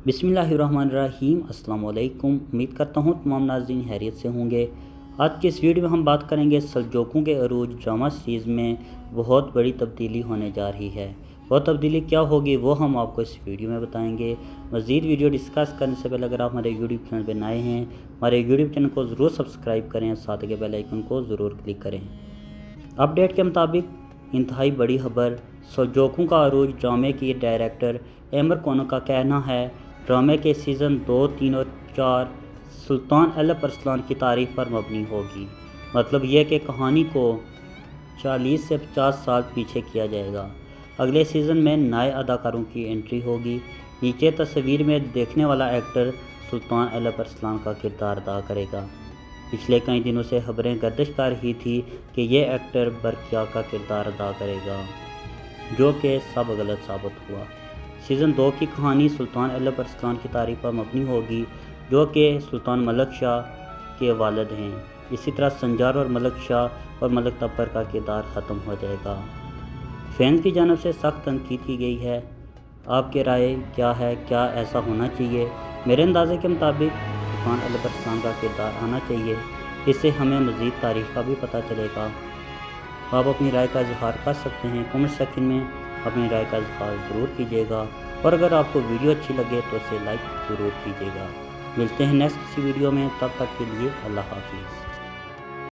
बिस्मिल्लाहिर्रहमानिर्रहीम। अस्सलाम वालेकुम। उम्मीद करता हूँ तमाम नाज़रीन खैरियत से होंगे। आज की इस वीडियो में हम बात करेंगे सल्जोकों के अरूज ड्रामा सीरीज़ में बहुत बड़ी तब्दीली होने जा रही है। वो तब्दीली क्या होगी वो हम आपको इस वीडियो में बताएंगे। मज़ीद वीडियो डिस्कस करने से पहले अगर आप हमारे यूट्यूब चैनल पर नए हैं, हमारे यूट्यूब चैनल को ज़रूर सब्सक्राइब करें, साथ के बेल आइकन को ज़रूर क्लिक करें। अपडेट के मुताबिक इंतहाई बड़ी खबर, सल्जोकों का अरूज ड्रामे की डायरेक्टर एमर कोनो का कहना है ड्रामे के सीज़न 2, 3 और 4 सुल्तान अलप अरसलान की तारीख पर मबनी होगी। मतलब यह कि कहानी को 40 से 50 साल पीछे किया जाएगा। अगले सीज़न में नए अदाकारों की एंट्री होगी। नीचे तस्वीर में देखने वाला एक्टर सुल्तान अलप अरसलान का किरदार अदा करेगा। पिछले कई दिनों से खबरें गर्दिश कर रही थी कि यह एक्टर बरकिया का किरदार अदा करेगा, जो कि सब गलत साबित हुआ। सीज़न 2 की कहानी सुल्तान अलप अरसलान की तारीख पर मबनी होगी, जो कि सुल्तान मलक शाह के वालिद हैं। इसी तरह संजार और मलक शाह और मलक तब्बर का किरदार ख़त्म हो जाएगा। फैंस की जानब से सख्त तनकीद की गई है। आपकी राय क्या है? क्या ऐसा होना चाहिए? मेरे अंदाज़े के मुताबिक सुल्तान अलप अरसलान का किरदार आना चाहिए। इससे हमें मज़ीद तारीख का भी पता चलेगा। आप अपनी राय का इजहार कर सकते हैं। कमेंट सेक्शन में अपनी राय का इजहार ज़रूर कीजिएगा, और अगर आपको वीडियो अच्छी लगे तो इसे लाइक ज़रूर कीजिएगा। मिलते हैं नेक्स्ट किसी वीडियो में, तब तक के लिए अल्लाह हाफिज़।